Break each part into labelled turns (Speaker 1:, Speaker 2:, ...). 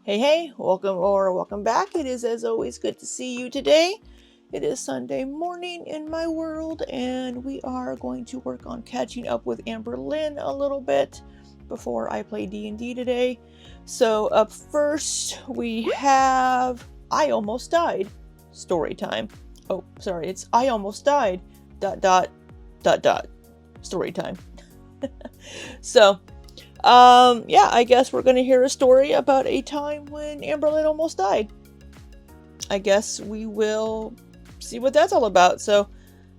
Speaker 1: Hey, welcome back. It is, as always, good to see you today. It is Sunday morning in my world, and we are going to work on catching up with Amberlynn a little bit before I play D&D today. So up first, we have I Almost Died story time. Oh, sorry, it's I Almost Died, ... story time. So, yeah, I guess we're going to hear a story about a time when Amberlynn almost died. I guess we will see what that's all about. So,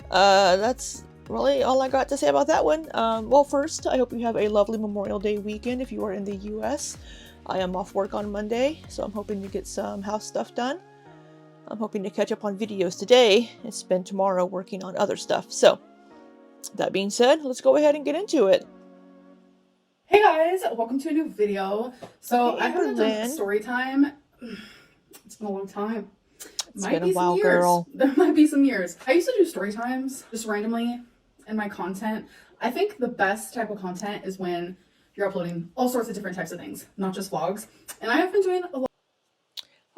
Speaker 1: that's really all I got to say about that one. Well, first, I hope you have a lovely Memorial Day weekend if you are in the US. I am off work on Monday, so I'm hoping to get some house stuff done. I'm hoping to catch up on videos today and spend tomorrow working on other stuff. So, that being said, let's go ahead and get into it.
Speaker 2: Hey guys, welcome to a new video. So
Speaker 1: Hey,
Speaker 2: I haven't done
Speaker 1: Amberlynn.
Speaker 2: story time. It's been a long time.
Speaker 1: It's been a while, girl.
Speaker 2: There might be some years. I used to do story times just randomly in my content. I think the best type of content is when you're uploading all sorts of different types of things, not just vlogs. And I have been doing a lot.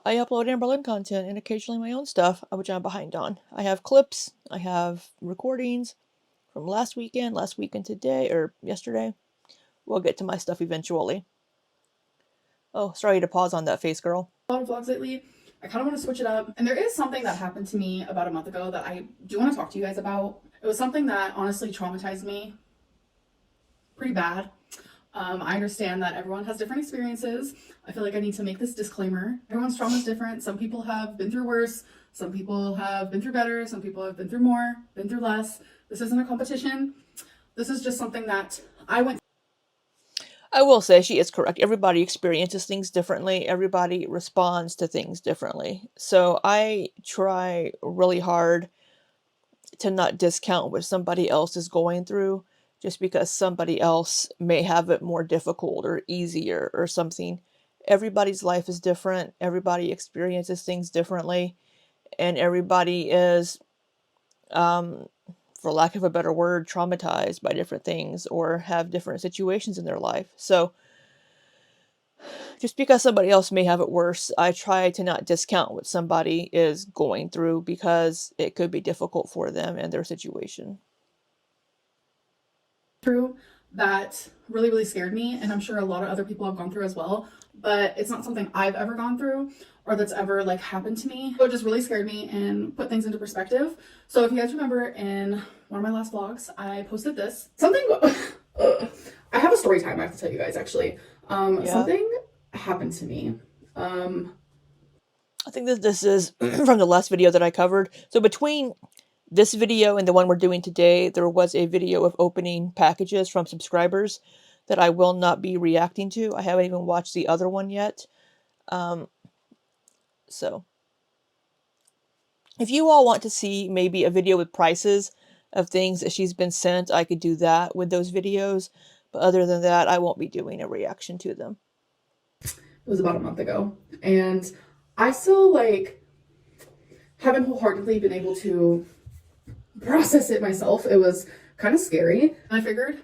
Speaker 1: I upload Amberlynn content and occasionally my own stuff, which I'm behind on. I have clips, I have recordings from last weekend today, or yesterday. We'll get to my stuff eventually. Oh, sorry to pause on that face, girl.
Speaker 2: A lot of vlogs lately. I kind of want to switch it up. And there is something that happened to me about a month ago that I do want to talk to you guys about. It was something that honestly traumatized me pretty bad. I understand that everyone has different experiences. I feel like I need to make this disclaimer. Everyone's trauma is different. Some people have been through worse. Some people have been through better. Some people have been through more, been through less. This isn't a competition. This is just something that I went.
Speaker 1: I will say she is correct. Everybody experiences things differently. Everybody responds to things differently. So I try really hard to not discount what somebody else is going through just because somebody else may have it more difficult or easier or something. Everybody's life is different. Everybody experiences things differently. And everybody is, for lack of a better word, traumatized by different things or have different situations in their life. So just because somebody else may have it worse, I try to not discount what somebody is going through because it could be difficult for them and their situation.
Speaker 2: Through that really scared me, and I'm sure a lot of other people have gone through as well, but it's not something I've ever gone through or that's ever like happened to me. So it just really scared me and put things into perspective. So if you guys remember, in one of my last vlogs I posted this something. I have a story time I have to tell you guys, actually. Something happened to me.
Speaker 1: I think that this is from the last video that I covered. So between this video and the one we're doing today, there was a video of opening packages from subscribers that I will not be reacting to. I haven't even watched the other one yet. So if you all want to see maybe a video with prices of things that she's been sent, I could do that with those videos. But other than that, I won't be doing a reaction to them.
Speaker 2: It was about a month ago, and I still haven't wholeheartedly been able to process it myself. It was kind of scary. And I figured,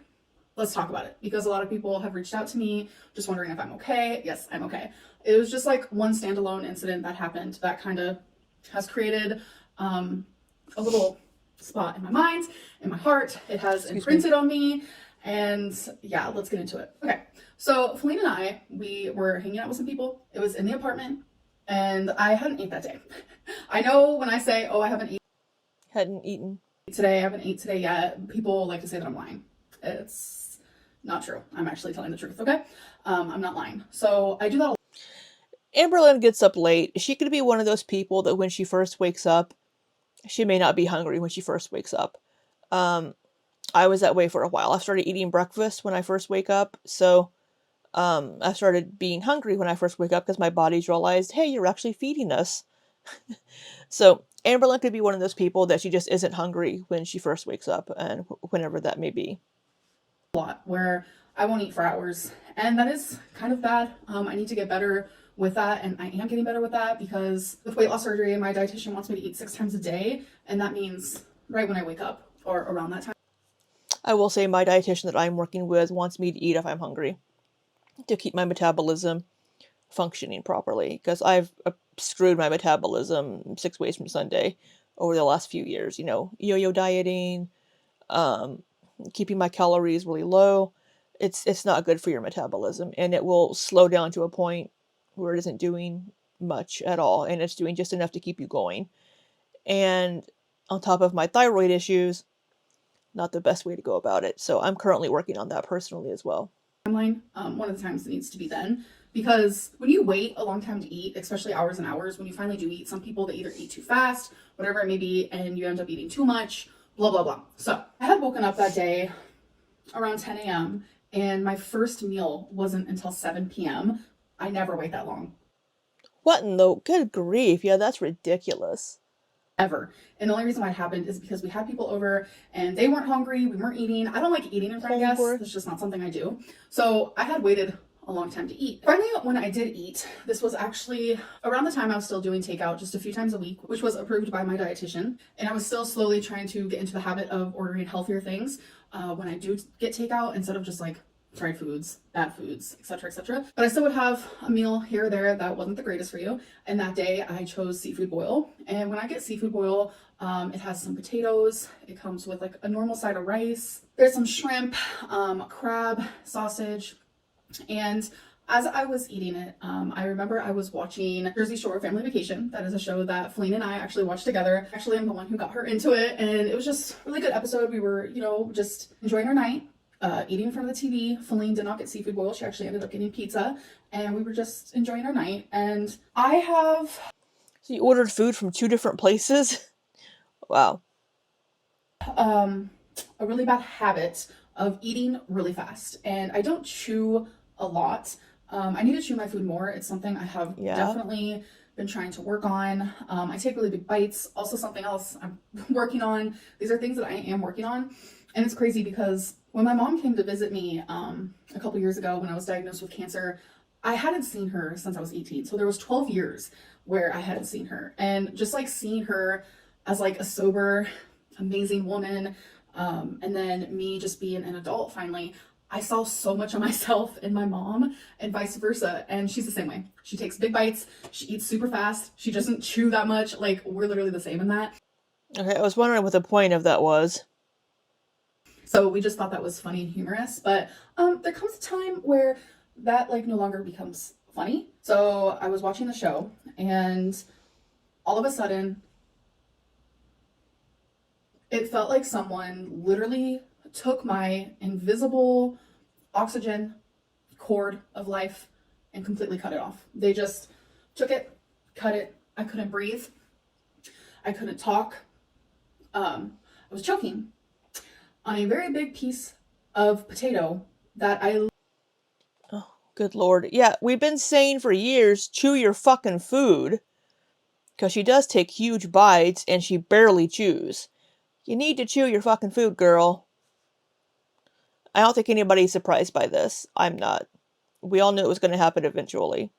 Speaker 2: let's talk about it, because a lot of people have reached out to me just wondering if I'm okay. Yes, I'm okay. It was just like one standalone incident that happened that kind of has created a little spot in my mind, in my heart. It has imprinted on me. And yeah, let's get into it. Okay, so Feline and I, we were hanging out with some people. It was in the apartment, and I hadn't ate that day. I know when I say, oh, I haven't
Speaker 1: eaten
Speaker 2: today, I haven't ate today yet, people like to say that I'm lying. It's not true. I'm actually telling the truth, okay? I'm not lying. So I do that a lot.
Speaker 1: Amberlynn gets up late. She could be one of those people that when she first wakes up, she may not be hungry when she first wakes up. I was that way for a while. I started eating breakfast when I first wake up, so I started being hungry when I first wake up because my body's realized, hey, you're actually feeding us. So Amberlynn could be one of those people that she just isn't hungry when she first wakes up, and whenever that may be.
Speaker 2: A lot where I won't eat for hours, and that is kind of bad. I need to get better with that, and I am getting better with that, because with weight loss surgery, my dietitian wants me to eat 6 times a day, and that means right when I wake up or around that time.
Speaker 1: I will say my dietitian that I'm working with wants me to eat if I'm hungry, to keep my metabolism functioning properly because I've screwed my metabolism 6 ways from Sunday over the last few years. Yo-yo dieting, um, keeping my calories really low. It's not good for your metabolism, and it will slow down to a point where it isn't doing much at all, and it's doing just enough to keep you going. And on top of my thyroid issues, not the best way to go about it. So I'm currently working on that personally as well.
Speaker 2: Timeline, one of the times it needs to be done. Because when you wait a long time to eat, especially hours and hours, when you finally do eat, some people, they either eat too fast, whatever it may be, and you end up eating too much, blah, blah, blah. So I had woken up that day around 10 a.m. and my first meal wasn't until 7 p.m. I never wait that long.
Speaker 1: What in the good grief? Yeah, that's ridiculous.
Speaker 2: Ever. And the only reason why it happened is because we had people over and they weren't hungry. We weren't eating. I don't like eating in front of guests. It's just not something I do. So I had waited a long time to eat. Finally, when I did eat, this was actually around the time I was still doing takeout just a few times a week, which was approved by my dietitian. And I was still slowly trying to get into the habit of ordering healthier things when I do get takeout instead of just like fried foods, bad foods, etc., etc. But I still would have a meal here or there that wasn't the greatest for you. And that day I chose seafood boil. And when I get seafood boil, it has some potatoes. It comes with like a normal side of rice. There's some shrimp, crab, sausage. And as I was eating it, I remember I was watching Jersey Shore Family Vacation. That is a show that Feline and I actually watched together. Actually, I'm the one who got her into it. And it was just a really good episode. We were, just enjoying our night. Eating in front of the TV. Feline did not get seafood boil. She actually ended up getting pizza, and we were just enjoying our night. And I have...
Speaker 1: So you ordered food from 2 different places? Wow.
Speaker 2: A really bad habit of eating really fast, and I don't chew a lot. I need to chew my food more. It's something I have definitely been trying to work on. I take really big bites. Also, something else I'm working on. These are things that I am working on, and it's crazy because when my mom came to visit me a couple years ago when I was diagnosed with cancer, I hadn't seen her since I was 18. So there was 12 years where I hadn't seen her. And just like seeing her as like a sober, amazing woman, and then me just being an adult finally, I saw so much of myself in my mom and vice versa. And she's the same way. She takes big bites. She eats super fast. She doesn't chew that much. Like, we're literally the same in that.
Speaker 1: Okay, I was wondering what the point of that was.
Speaker 2: So we just thought that was funny and humorous, but there comes a time where that like no longer becomes funny. So I was watching the show and all of a sudden it felt like someone literally took my invisible oxygen cord of life and completely cut it off. They just took it, cut it. I couldn't breathe. I couldn't talk. I was choking on a very big piece of potato that I...
Speaker 1: Oh, good lord. Yeah, we've been saying for years, chew your fucking food. Because she does take huge bites and she barely chews. You need to chew your fucking food, girl. I don't think anybody's surprised by this. I'm not. We all knew it was going to happen eventually.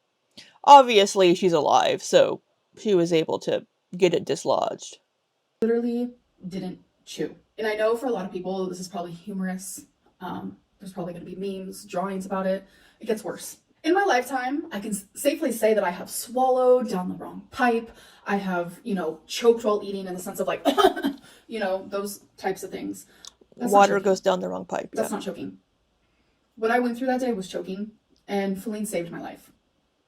Speaker 1: Obviously, she's alive, so she was able to get it dislodged.
Speaker 2: Literally didn't chew. And I know for a lot of people, this is probably humorous. There's probably going to be memes, drawings about it. It gets worse. In my lifetime, I can safely say that I have swallowed down the wrong pipe. I have, choked while eating in the sense of like, those types of things.
Speaker 1: That's water goes down the wrong pipe.
Speaker 2: That's not choking. What I went through that day was choking, and Feline saved my life.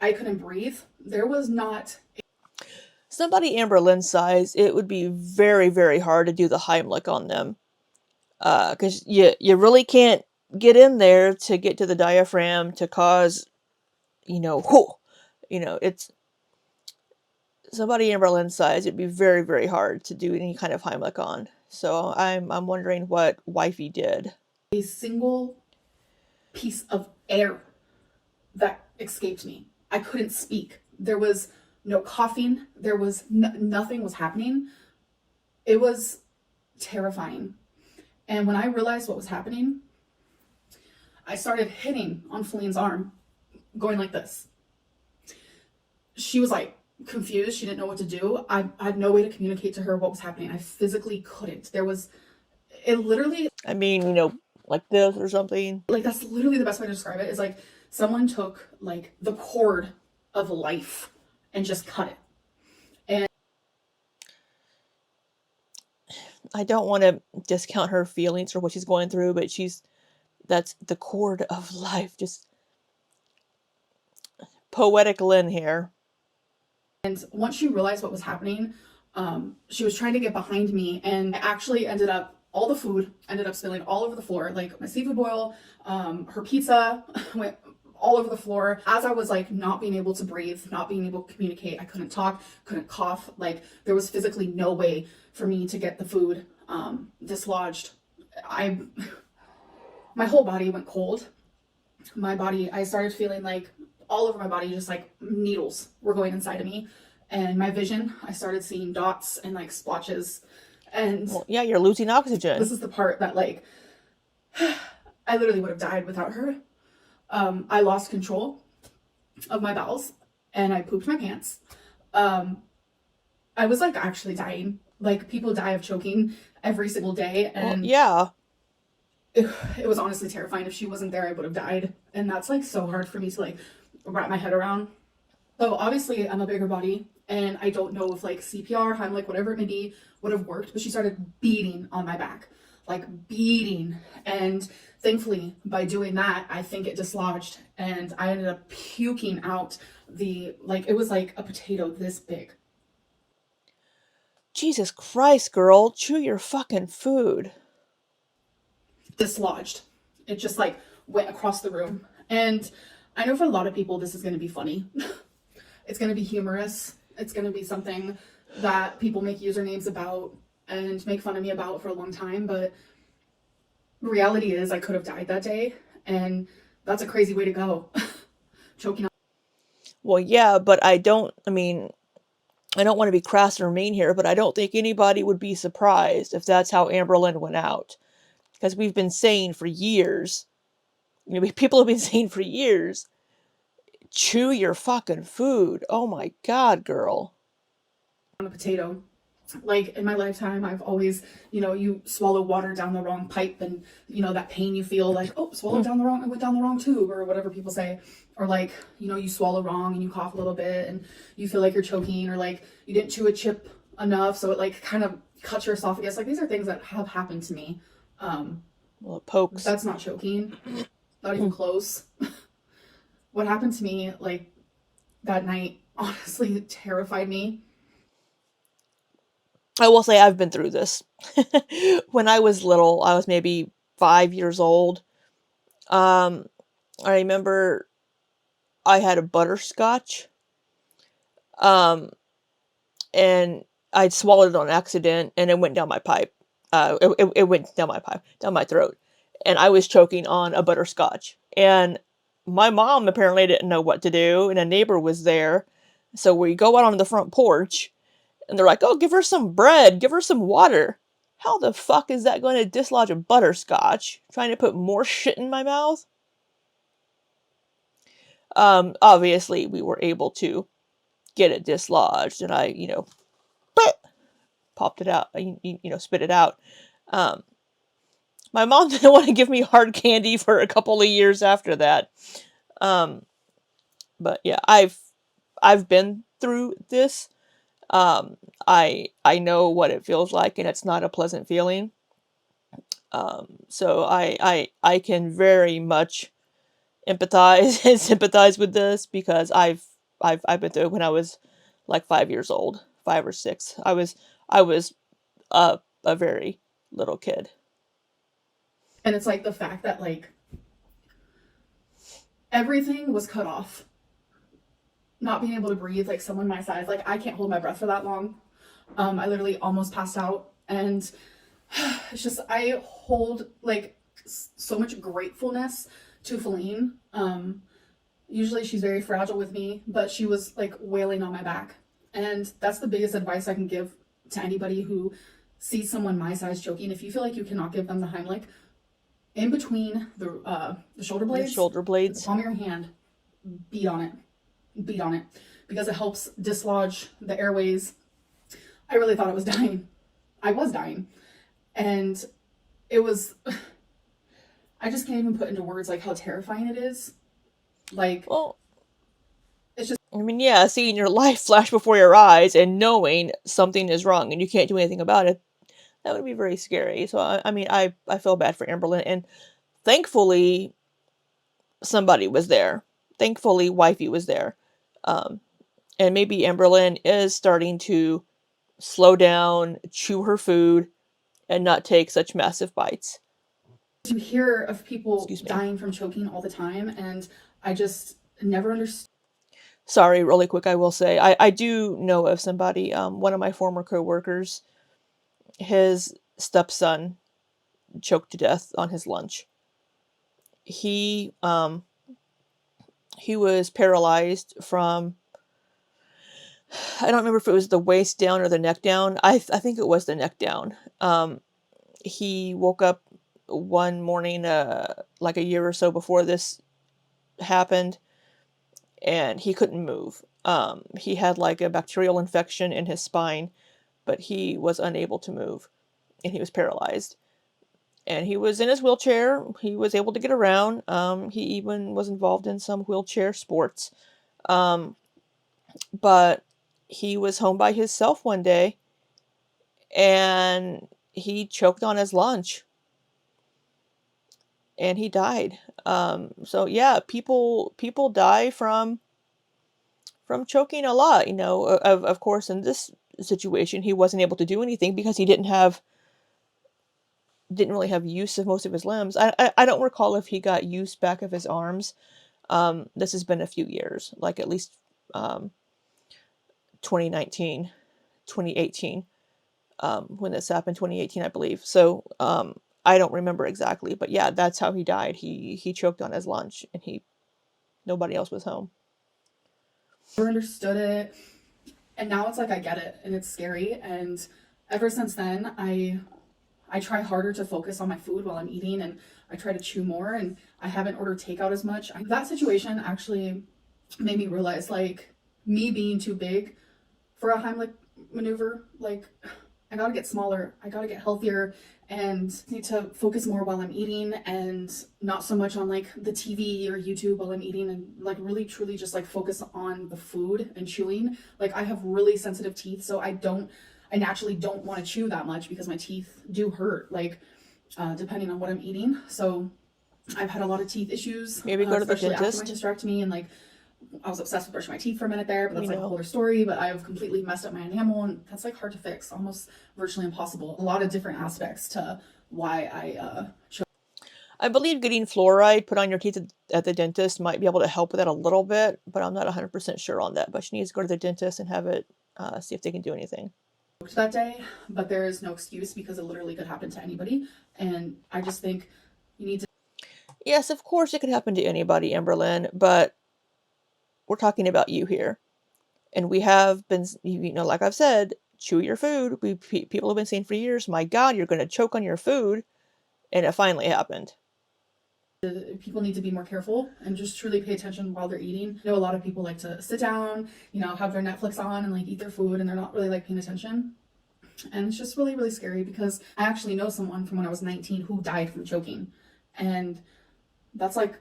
Speaker 2: I couldn't breathe. There was not...
Speaker 1: Somebody Amberlynn's size, it would be very, very hard to do the Heimlich on them. Because you really can't get in there to get to the diaphragm to cause, it's... Somebody Amberlynn's size, it'd be very, very hard to do any kind of Heimlich on. So I'm wondering what wifey did.
Speaker 2: A single piece of air that escaped me. I couldn't speak. There was no coughing. There was nothing was happening. It was terrifying. And when I realized what was happening, I started hitting on Feline's arm, going like this. She was like confused. She didn't know what to do. I had no way to communicate to her what was happening. I physically couldn't. It literally...
Speaker 1: I mean, like this or something.
Speaker 2: Like, that's literally the best way to describe it, is like someone took like the cord of life and just cut it. And
Speaker 1: I don't want to discount her feelings or what she's going through, but that's the cord of life. Just poetic Lynn here.
Speaker 2: And once she realized what was happening, she was trying to get behind me, and I actually ended up, all the food ended up spilling all over the floor. Like my seafood boil, her pizza went all over the floor. As I was like not being able to breathe, not being able to communicate, I couldn't talk, couldn't cough. Like there was physically no way for me to get the food dislodged. My whole body went cold. I started feeling like all over my body, just like needles were going inside of me. And my vision, I started seeing dots and like splotches. And
Speaker 1: Well, yeah, you're losing oxygen.
Speaker 2: this is the part that like, I literally would have died without her. I lost control of my bowels and I pooped my pants. I was like actually dying. Like people die of choking every single day. And
Speaker 1: yeah.
Speaker 2: It was honestly terrifying. If she wasn't there, I would have died. And that's like so hard for me to like wrap my head around. So obviously I'm a bigger body and I don't know if like CPR, Heimlich, whatever it may be, would have worked, but she started beating on my back, like beating. And thankfully by doing that, I think it dislodged and I ended up puking out it was like a potato this big.
Speaker 1: Jesus Christ, girl, chew your fucking food.
Speaker 2: Dislodged. It just like went across the room. And I know for a lot of people, this is going to be funny. It's going to be humorous. It's going to be something that people make usernames about and make fun of me about for a long time. But the reality is I could have died that day. And that's a crazy way to go. Choking on.
Speaker 1: Well, yeah, but I don't want to be crass or mean here, but I don't think anybody would be surprised if that's how Amberlynn went out. Because we've been saying for years, people have been saying for years, chew your fucking food. Oh my God, girl.
Speaker 2: A potato. Like in my lifetime, I've always, you swallow water down the wrong pipe and, that pain you feel like, oh, I went down the wrong tube or whatever people say. Or like, you swallow wrong and you cough a little bit and you feel like you're choking or like you didn't chew a chip enough. So it like kind of cuts your esophagus. Like these are things that have happened to me.
Speaker 1: Well, it pokes.
Speaker 2: That's not choking. Not even close. What happened to me like that night honestly terrified me.
Speaker 1: I will say I've been through this. When I was little, I was maybe 5 years old. I remember I had a butterscotch. And I'd swallowed it on accident and it went down my pipe. It went down my pipe, down my throat. And I was choking on a butterscotch. And my mom apparently didn't know what to do, and a neighbor was there. So we go out on the front porch, and they're like, oh, give her some bread, give her some water. How the fuck is that going to dislodge a butterscotch? Trying to put more shit in my mouth? Obviously, we were able to get it dislodged, and I, popped it out, spit it out. My mom didn't want to give me hard candy for a couple of years after that. But yeah, I've been through this. I know what it feels like, and it's not a pleasant feeling. So I can very much empathize and sympathize with this because I've been through it when I was like 5 years old, 5 or 6. I was a very little kid.
Speaker 2: And it's like the fact that like everything was cut off. Not being able to breathe, like someone my size, like I can't hold my breath for that long. I literally almost passed out. And it's just, I hold like so much gratefulness to Feline. Usually she's very fragile with me, but she was like wailing on my back. And that's the biggest advice I can give to anybody who sees someone my size choking. If you feel like you cannot give them the Heimlich, in between the shoulder blades, the palm of your hand, beat on it, because it helps dislodge the airways. I really thought I was dying. I was dying. And it was, I just can't even put into words like how terrifying it is. Like,
Speaker 1: well,
Speaker 2: it's just
Speaker 1: I mean, yeah, seeing your life flash before your eyes and knowing something is wrong and you can't do anything about it, that would be very scary. So, I mean, I feel bad for Amberlynn, and thankfully, somebody was there. Thankfully, wifey was there. Um, and maybe Amberlynn is starting to slow down, chew her food, and not take such massive bites.
Speaker 2: to hear of people
Speaker 1: Excuse me.
Speaker 2: dying from choking all the time, and I just never understood.
Speaker 1: Sorry, really quick, I will say I do know of somebody. One of my former coworkers, his stepson choked to death on his lunch. He um he was paralyzed from, I don't remember if it was the waist down or the neck down. I think it was the neck down. He woke up one morning, like a year or so before this happened, and he couldn't move. He had like a bacterial infection in his spine, but he was unable to move, and he was paralyzed. And he was in his wheelchair. He was able to get around. He even was involved in some wheelchair sports. Um, but he was home by himself one day, and he choked on his lunch, and he died. So yeah, people die from choking a lot. Of course, in this situation, he wasn't able to do anything because he didn't really have use of most of his limbs. I don't recall if he got use back of his arms. This has been a few years, like at least um, 2019, 2018, when this happened, 2018, I believe. So I don't remember exactly, but yeah, that's how he died. He choked on his lunch, and nobody else was home.
Speaker 2: Never understood it, and now it's like I get it, and it's scary. And ever since then, I try harder to focus on my food while I'm eating, and I try to chew more, and I haven't ordered takeout as much. That situation actually made me realize, like, me being too big for a Heimlich maneuver, like, I gotta get smaller, I gotta get healthier, and need to focus more while I'm eating, and not so much on like the TV or YouTube while I'm eating, and like really truly just like focus on the food and chewing. Like, I have really sensitive teeth, so I naturally don't want to chew that much because my teeth do hurt, like depending on what I'm eating. So I've had a lot of teeth issues,
Speaker 1: Maybe go to the
Speaker 2: especially after my
Speaker 1: dentist.
Speaker 2: hysterectomy, and like I was obsessed with brushing my teeth for a minute there, but
Speaker 1: You
Speaker 2: that's like a whole
Speaker 1: know,
Speaker 2: other story. But I have completely messed up my enamel, and that's like hard to fix, almost virtually impossible. A lot of different aspects to why I chose.
Speaker 1: I believe getting fluoride put on your teeth at the dentist might be able to help with that a little bit, but I'm not 100% sure on that. But she needs to go to the dentist and have it, see if they can do anything.
Speaker 2: That day, but there is no excuse because it literally could happen to anybody. And I just think you need to.
Speaker 1: Yes, of course it could happen to anybody, Amberlynn, but we're talking about you here. And we have been, like I've said, chew your food. People have been saying for years, my God, you're going to choke on your food. And it finally happened.
Speaker 2: People need to be more careful and just truly pay attention while they're eating. I know a lot of people like to sit down, have their Netflix on and like eat their food, and they're not really like paying attention. And it's just really, really scary because I actually know someone from when I was 19 who died from choking. And that's like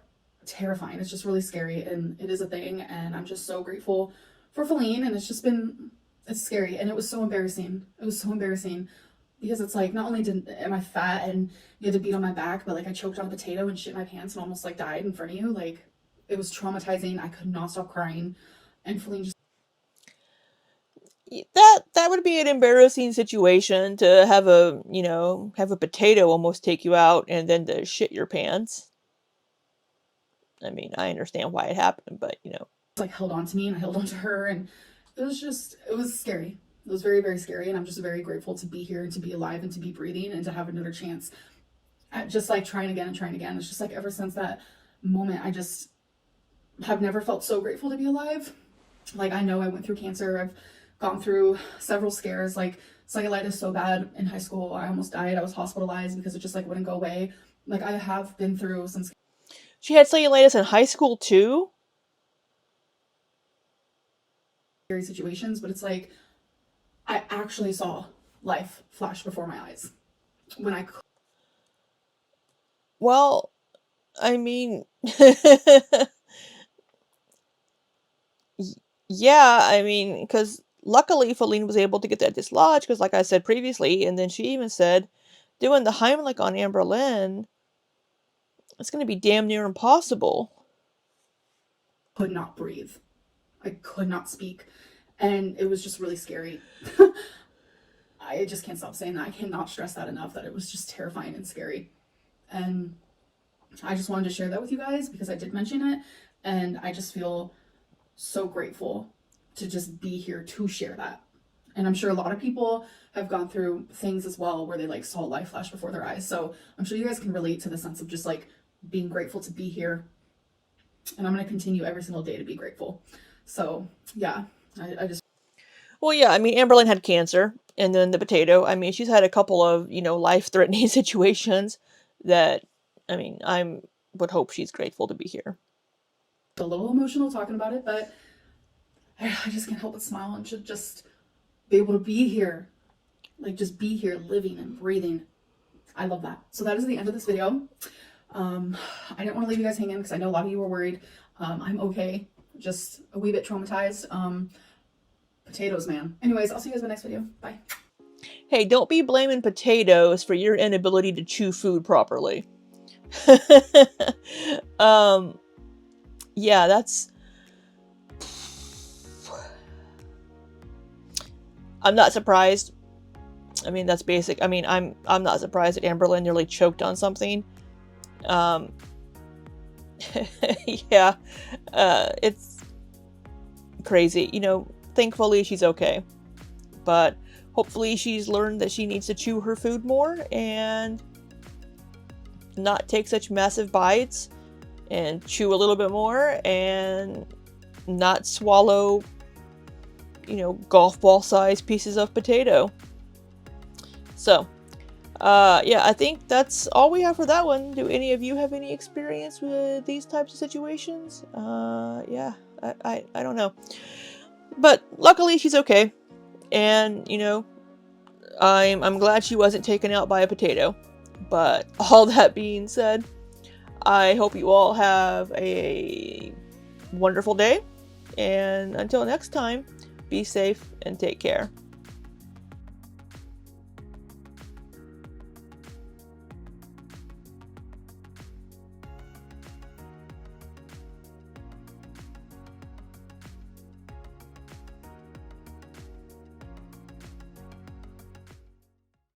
Speaker 2: terrifying. It's just really scary, and it is a thing. And I'm just so grateful for Feline. And it's scary. And it was so embarrassing. It was so embarrassing because it's like, not only am I fat and you had to beat on my back, but like I choked on a potato and shit my pants and almost like died in front of you. Like, it was traumatizing. I could not stop crying. And Feline just
Speaker 1: That would be an embarrassing situation to have a potato almost take you out and then to shit your pants. I mean, I understand why it happened, but
Speaker 2: like held on to me, and I held on to her, and it was scary. It was very, very scary, and I'm just very grateful to be here and to be alive and to be breathing and to have another chance at just like trying again and trying again. It's just like ever since that moment, I just have never felt so grateful to be alive. Like, I know I went through cancer. I've gone through several scares, like cellulitis so bad in high school. I almost died. I was hospitalized because it just like wouldn't go away. Like, I have been through some
Speaker 1: she had cellulitis in high school too.
Speaker 2: scary situations, but it's like I actually saw life flash before my eyes when I
Speaker 1: Well, I mean, Yeah, I mean, because luckily Feline was able to get that dislodged, because like I said previously, and then she even said, doing the Heimlich on Amberlynn, it's going to be damn near impossible.
Speaker 2: Could not breathe. I could not speak. And it was just really scary. I just can't stop saying that. I cannot stress that enough, that it was just terrifying and scary. And I just wanted to share that with you guys because I did mention it. And I just feel so grateful to just be here to share that. And I'm sure a lot of people have gone through things as well where they like saw life flash before their eyes. So I'm sure you guys can relate to the sense of just like being grateful to be here. And I'm going to continue every single day to be grateful. So yeah, I just.
Speaker 1: Well, yeah, I mean, Amberlynn had cancer, and then the potato. I mean, she's had a couple of, life-threatening situations that, I mean, would hope she's grateful to be here.
Speaker 2: A little emotional talking about it, but I just can't help but smile and should just be able to be here. Like, just be here, living and breathing. I love that. So that is the end of this video. I didn't want to leave you guys hanging because I know a lot of you were worried. I'm okay. Just a wee bit traumatized. Potatoes, man. Anyways, I'll see you guys in the next video. Bye.
Speaker 1: Hey, don't be blaming potatoes for your inability to chew food properly. Yeah, that's... I'm not surprised. I mean, that's basic. I mean, I'm not surprised that Amberlynn nearly choked on something. Yeah, it's crazy. Thankfully she's okay. But hopefully she's learned that she needs to chew her food more and not take such massive bites and chew a little bit more and not swallow, golf ball sized pieces of potato. So, yeah, I think that's all we have for that one. Do any of you have any experience with these types of situations? Yeah, I don't know. But luckily she's okay. And, I'm glad she wasn't taken out by a potato. But all that being said, I hope you all have a wonderful day. And until next time, be safe and take care.